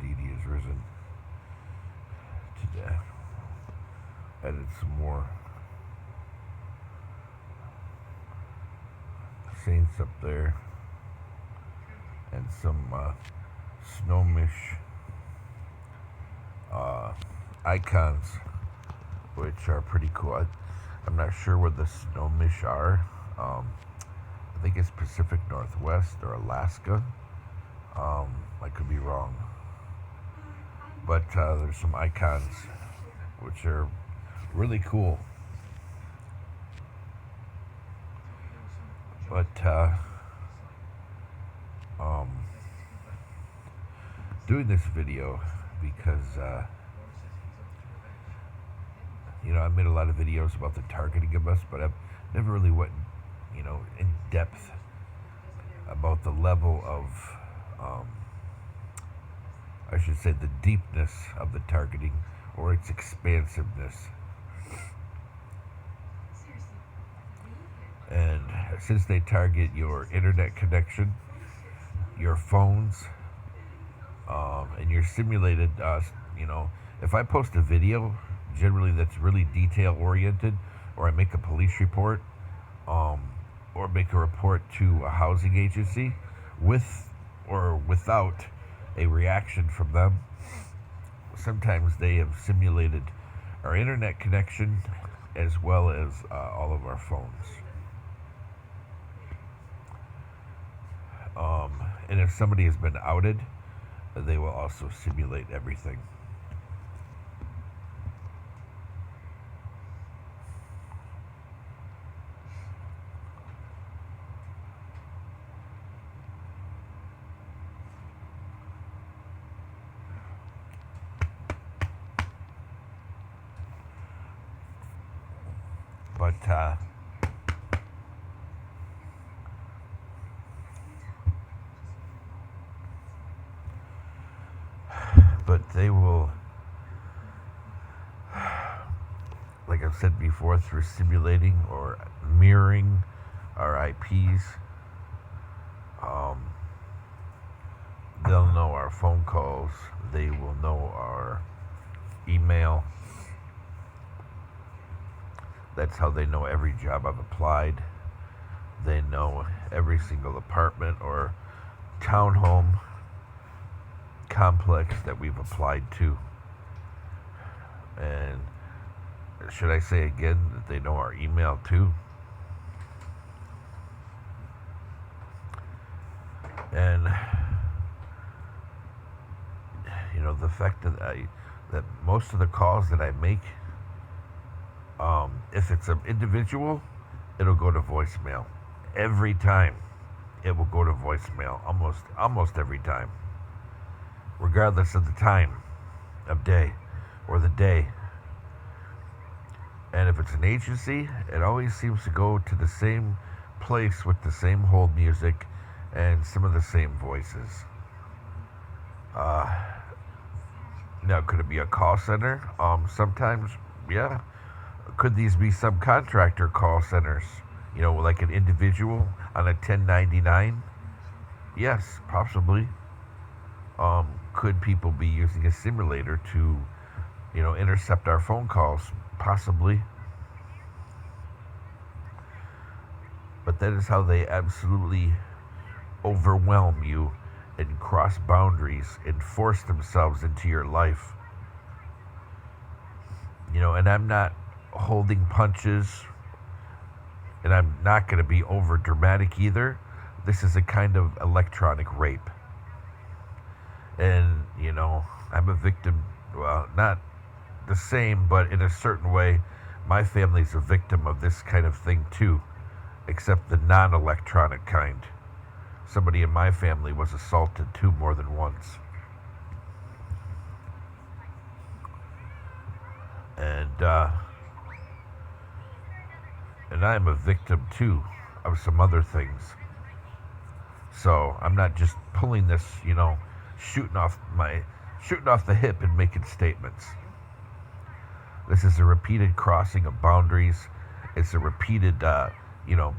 indeed he is risen. Today, added some more saints up there and some Snohomish icons, which are pretty cool. I'm not sure where the Snohomish are. I think it's Pacific Northwest or Alaska. I could be wrong. But there's some icons which are really cool. But doing this video because I made a lot of videos about the targeting of us, but I've never really went in depth about the level of I should say the deepness of the targeting or its expansiveness. And since they target your internet connection, your phones, and your simulated, if I post a video, generally that's really detail oriented, or I make a police report, or make a report to a housing agency with or without a reaction from them, sometimes they have simulated our internet connection as well as all of our phones. And if somebody has been outed, they will also simulate everything. But they will, like I've said before, through simulating or mirroring our IPs, they'll know our phone calls, they will know our email. That's how they know every job I've applied. They know every single apartment or townhome complex that we've applied to. And should I say again that they know our email too? And the fact that most of the calls that I make, if it's an individual, it'll go to voicemail. Every time it will go to voicemail, almost every time, regardless of the time of day or the day. And if it's an agency, it always seems to go to the same place with the same hold music and some of the same voices. Now, could it be a call center? Sometimes, yeah. Could these be subcontractor call centers? Like an individual on a 1099? Yes, possibly. Could people be using a simulator to, intercept our phone calls? Possibly. But that is how they absolutely overwhelm you and cross boundaries and force themselves into your life. And I'm not holding punches, and I'm not going to be over dramatic either. This is a kind of electronic rape. And, I'm a victim, well, not the same, but in a certain way, my family's a victim of this kind of thing too, except the non-electronic kind. Somebody in my family was assaulted too more than once. And I'm a victim too of some other things. So I'm not just pulling this, shooting off the hip and making statements. This is a repeated crossing of boundaries. It's a repeated,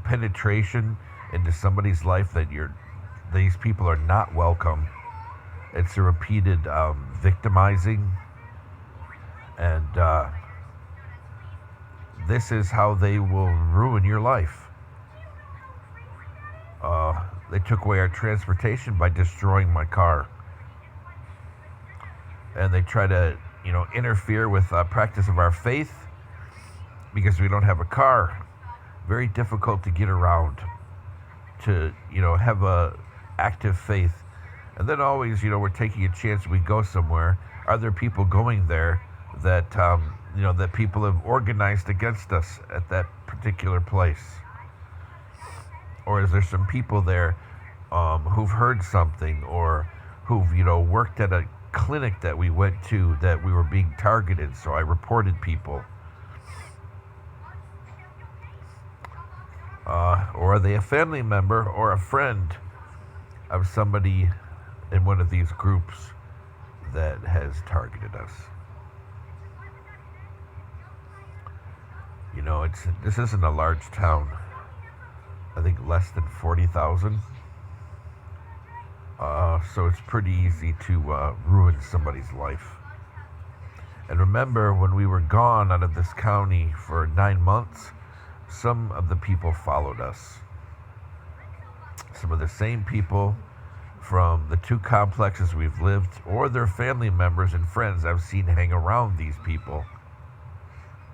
penetration into somebody's life that these people are not welcome. It's a repeated victimizing, and this is how they will ruin your life. They took away our transportation by destroying my car, and they try to, interfere with practice of our faith because we don't have a car. Very difficult to get around, to have a active faith. And then always, we're taking a chance. We go somewhere. Are there people going there that that people have organized against us at that particular place? Or is there some people there who've heard something, or who've worked at a clinic that we went to that we were being targeted? So I reported people. Or are they a family member or a friend of somebody in one of these groups that has targeted us? This isn't a large town. I think less than 40,000. So it's pretty easy to ruin somebody's life. And remember, when we were gone out of this county for 9 months, some of the people followed us. Some of the same people from the 2 complexes we've lived, or their family members and friends I've seen hang around these people,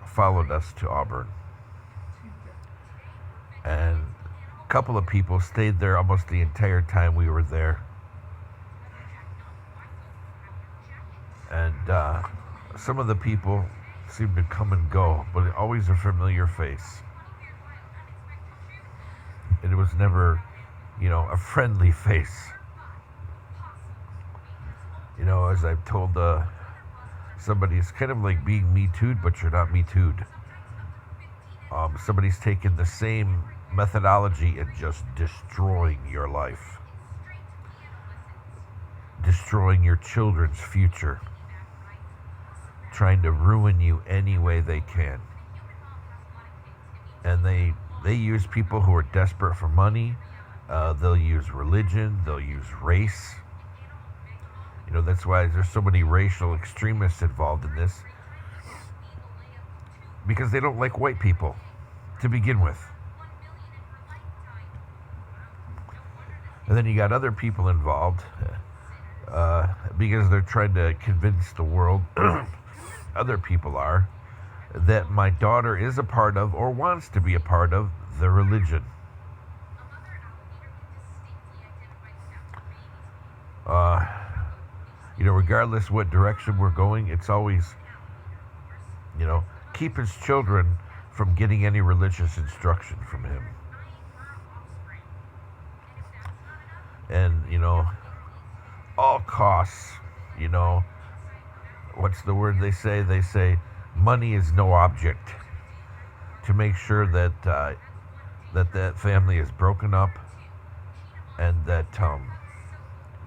followed us to Auburn. And a couple of people stayed there almost the entire time we were there. And some of the people seem to come and go, but always a familiar face. And it was never, a friendly face. As I've told somebody, it's kind of like being Me Too'd, but you're not Me Too'd. Somebody's taken the same methodology and just destroying your life, destroying your children's future, trying to ruin you any way they can. And they use people who are desperate for money. They'll use religion. They'll use race. That's why there's so many racial extremists involved in this, because they don't like white people to begin with. And then you got other people involved because they're trying to convince the world, other people are, that my daughter is a part of or wants to be a part of the religion. Regardless what direction we're going, it's always, keep his children from getting any religious instruction from him. And, all costs, what's the word they say? They say money is no object, to make sure that that family is broken up, and that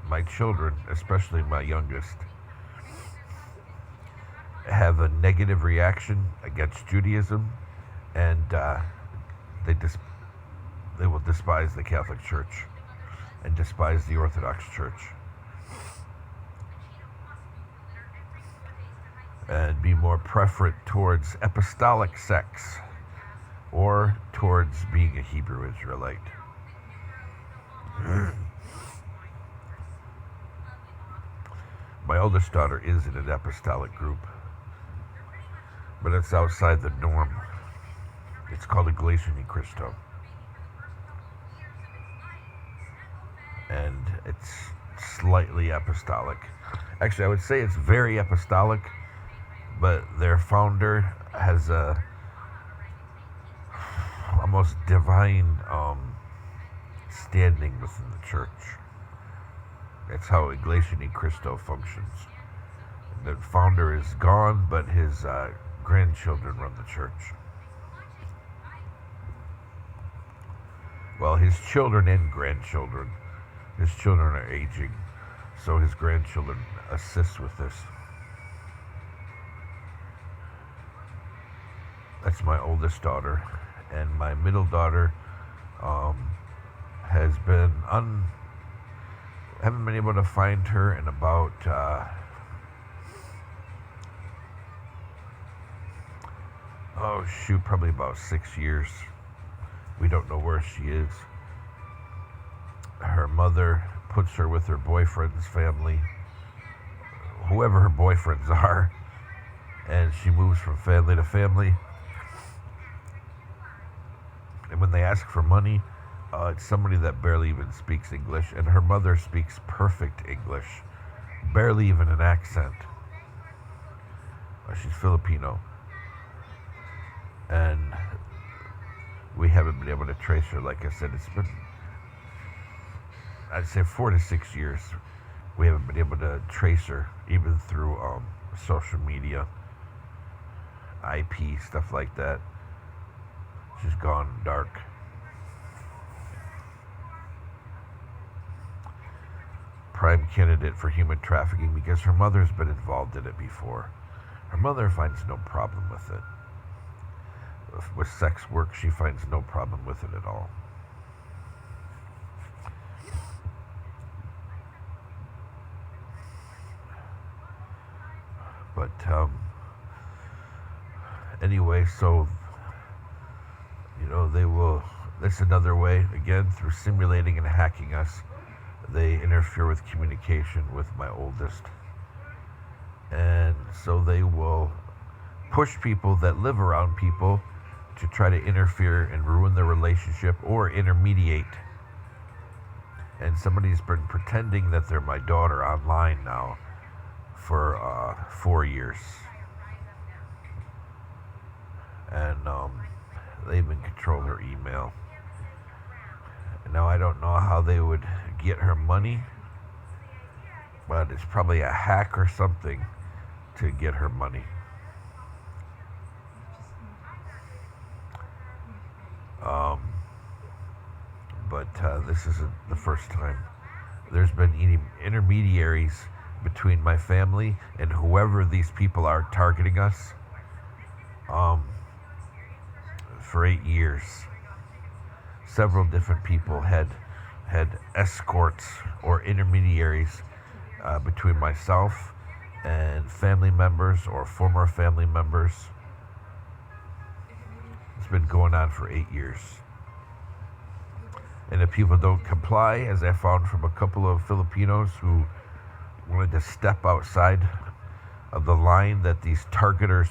my children, especially my youngest, have a negative reaction against Judaism, and they will despise the Catholic Church and despise the Orthodox Church, and be more preferent towards apostolic sects or towards being a Hebrew Israelite. My oldest daughter is in an apostolic group, but it's outside the norm. It's called Iglesia Ni Cristo. And it's slightly apostolic. Actually, I would say it's very apostolic, but their founder has a almost divine standing within the church. That's how Iglesia Ni Cristo functions. The founder is gone, but his grandchildren run the church. Well, his children and grandchildren. His children are aging, so his grandchildren assist with this. That's my oldest daughter. And my middle daughter has been Haven't been able to find her in about probably about 6 years. We don't know where she is. Her mother puts her with her boyfriend's family, whoever her boyfriends are, and she moves from family to family. And when they ask for money, it's somebody that barely even speaks English, and her mother speaks perfect English, barely even an accent. She's Filipino, and we haven't been able to trace her. Like I said, it's been, I'd say, 4 to 6 years. We haven't been able to trace her, even through social media, IP, stuff like that. She's gone dark. Prime candidate for human trafficking because her mother's been involved in it before. Her mother finds no problem with it. With sex work, she finds no problem with it at all. But anyway, so they will. That's another way, again, through simulating and hacking us. They interfere with communication with my oldest. And so they will push people that live around people to try to interfere and ruin their relationship or intermediate. And somebody's been pretending that they're my daughter online now for 4 years. And they even control her email. Now, I don't know how they would get her money, but it's probably a hack or something to get her money. But this isn't the first time. There's been intermediaries between my family and whoever these people are targeting us for 8 years. Several different people had escorts or intermediaries between myself and family members or former family members. It's been going on for 8 years. And if people don't comply, as I found from a couple of Filipinos who wanted to step outside of the line that these targeters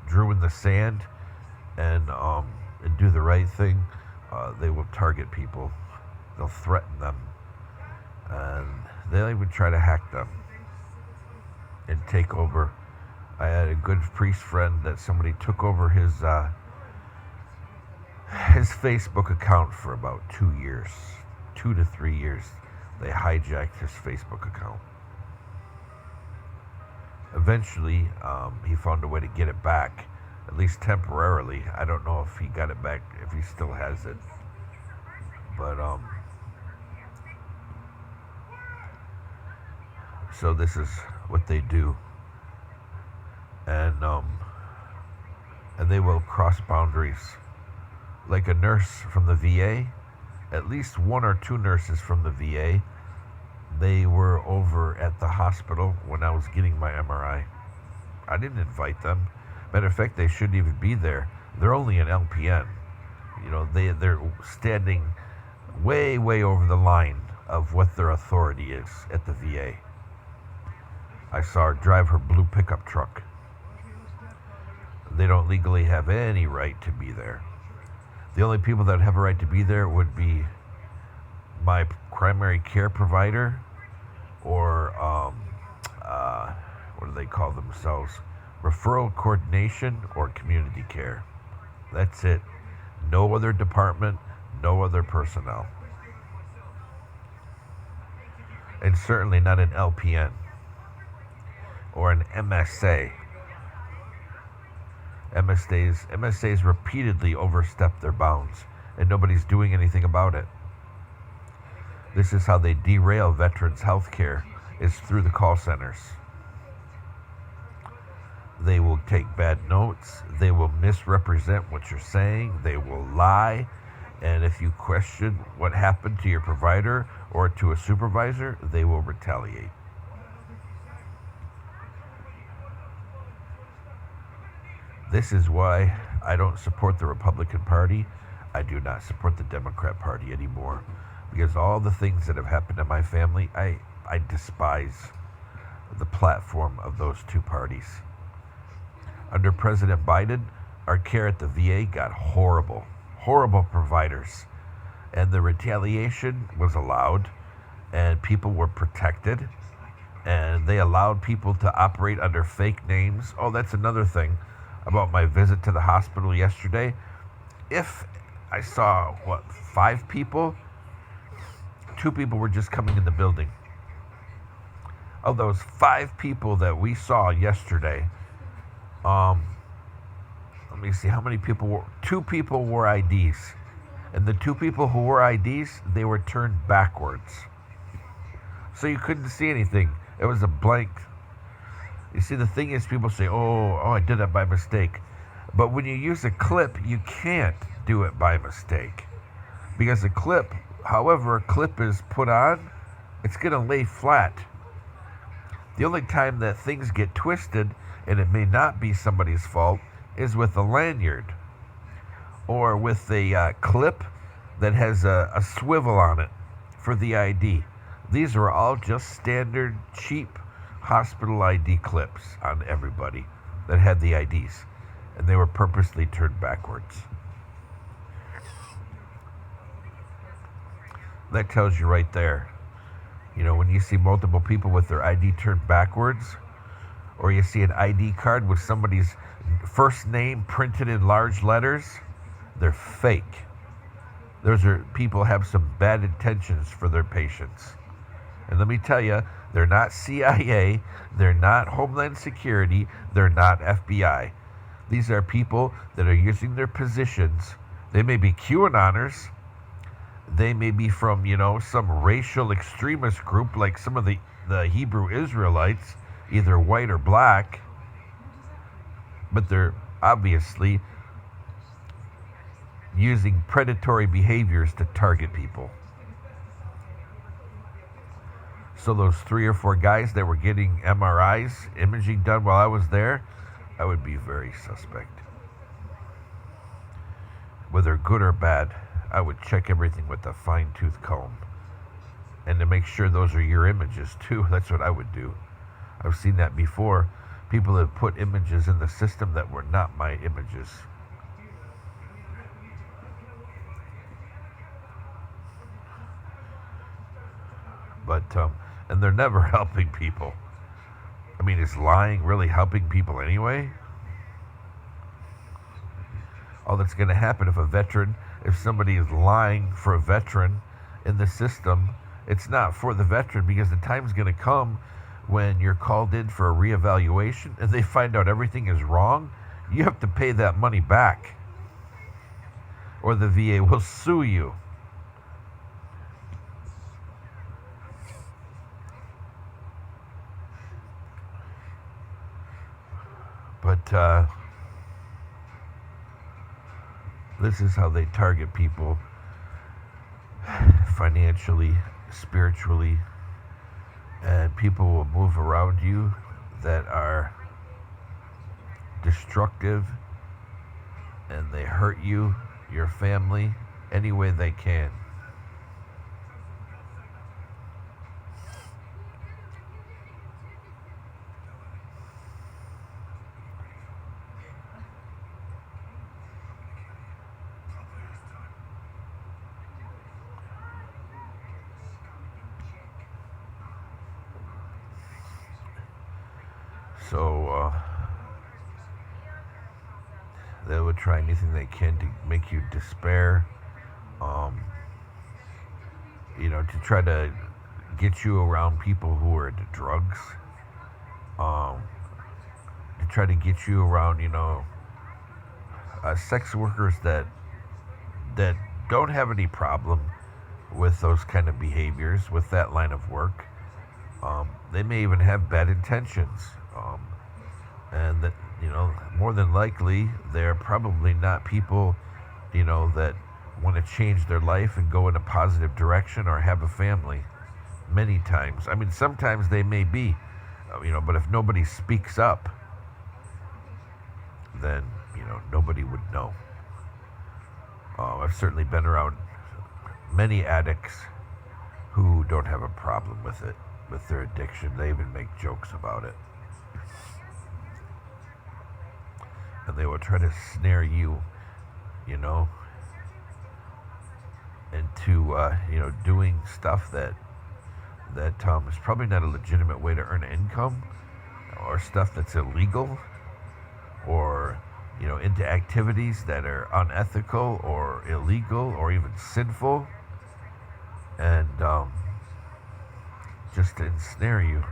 drew in the sand and do the right thing, they will target people. They'll threaten them. And they'll even try to hack them and take over. I had a good priest friend that somebody took over his Facebook account for about 2 years. 2 to 3 years. They hijacked his Facebook account. Eventually, he found a way to get it back, at least temporarily. I don't know if he got it back, if he still has it. But, so this is what they do. And they will cross boundaries. Like a nurse from the VA, at least 1 or 2 nurses from the VA, they were over at the hospital when I was getting my MRI. I didn't invite them. Matter of fact, they shouldn't even be there. They're only an LPN. They're standing way, way over the line of what their authority is at the VA. I saw her drive her blue pickup truck. They don't legally have any right to be there. The only people that have a right to be there would be my primary care provider or, what do they call themselves? Referral coordination or community care. That's it. No other department, no other personnel. And certainly not an LPN or an MSA. MSAs repeatedly overstep their bounds, and nobody's doing anything about it. This is how they derail veterans' health care, is through the call centers. They will take bad notes. They will misrepresent what you're saying. They will lie. And if you question what happened to your provider or to a supervisor, they will retaliate. This is why I don't support the Republican Party. I do not support the Democrat Party anymore. Because all the things that have happened to my family, I despise the platform of those two parties. Under President Biden, our care at the VA got horrible, horrible providers. And the retaliation was allowed, and people were protected, and they allowed people to operate under fake names. Oh, that's another thing about my visit to the hospital yesterday. If I saw, 5 people, 2 people were just coming in the building. Of those 5 people that we saw yesterday, let me see how many people were. 2 people wore IDs. And the 2 people who wore IDs, they were turned backwards. So you couldn't see anything. It was a blank. You see, the thing is, people say, oh, I did that by mistake. But when you use a clip, you can't do it by mistake. Because a clip, however a clip is put on, it's going to lay flat. The only time that things get twisted, and it may not be somebody's fault, is with a lanyard. Or with a clip that has a swivel on it for the ID. These are all just standard, cheap hospital ID clips on everybody that had the IDs. And they were purposely turned backwards. That tells you right there. You know, when you see multiple people with their ID turned backwards, or you see an ID card with somebody's first name printed in large letters, they're fake. Those are people have some bad intentions for their patients. And let me tell you, they're not CIA, they're not Homeland Security, they're not FBI. These are people that are using their positions. They may be QAnoners, they may be from, some racial extremist group like some of the Hebrew Israelites, either white or black, but they're obviously using predatory behaviors to target people. So those 3 or 4 guys that were getting MRIs, imaging done while I was there, I would be very suspect. Whether good or bad, I would check everything with a fine-tooth comb. And to make sure those are your images too, that's what I would do. I've seen that before. People have put images in the system that were not my images. But, and they're never helping people. I mean, is lying really helping people anyway? All that's going to happen if somebody is lying for a veteran in the system, it's not for the veteran, because the time's going to come when you're called in for a reevaluation and they find out everything is wrong. You have to pay that money back, or the VA will sue you. But this is how they target people financially, spiritually, and people will move around you that are destructive, and they hurt you, your family, any way they can. So they would try anything they can to make you despair, to try to get you around people who are into drugs, to try to get you around, sex workers that don't have any problem with those kind of behaviors, with that line of work. They may even have bad intentions. And that, more than likely, they're probably not people, that want to change their life and go in a positive direction or have a family. Many times. I mean, sometimes they may be, but if nobody speaks up, then, nobody would know. I've certainly been around many addicts who don't have a problem with it, with their addiction. They even make jokes about it. And they will try to snare you, into, doing stuff that is probably not a legitimate way to earn income, or stuff that's illegal, or into activities that are unethical or illegal or even sinful, and just to ensnare you.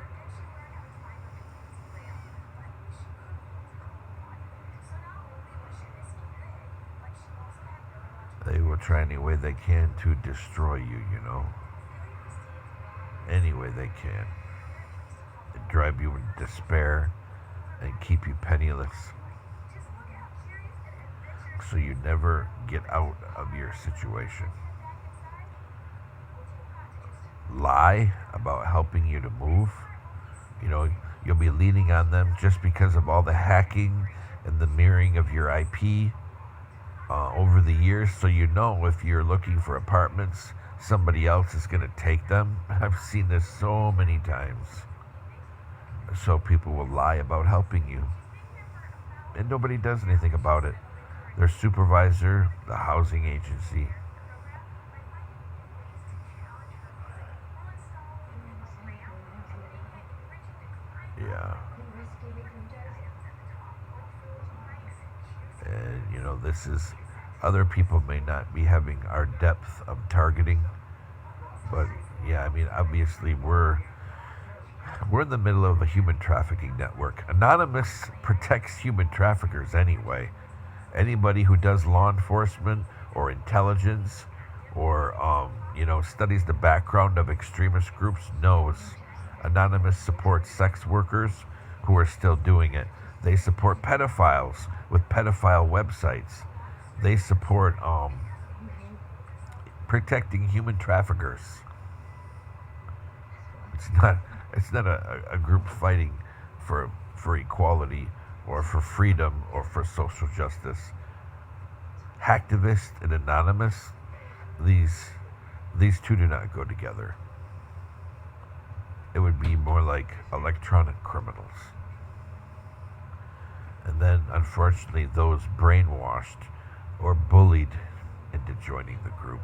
They will try any way they can to destroy you, any way they can, and drive you into despair and keep you penniless, so you never get out of your situation. Lie about helping you to move. You'll be leaning on them just because of all the hacking and the mirroring of your IP over the years. So if you're looking for apartments, somebody else is going to take them. I've seen this so many times. So people will lie about helping you, and nobody does anything about it. Their supervisor, the housing agency. Yeah. And, this is, other people may not be having our depth of targeting, but yeah, I mean, obviously we're in the middle of a human trafficking network. Anonymous protects human traffickers anyway. Anybody who does law enforcement or intelligence or, studies the background of extremist groups knows Anonymous supports sex workers who are still doing it. They support pedophiles with pedophile websites. They support protecting human traffickers. It's not a group fighting for equality or for freedom or for social justice. Hacktivist and Anonymous, these two do not go together. It would be more like electronic criminals. And then, unfortunately, those brainwashed or bullied into joining the group.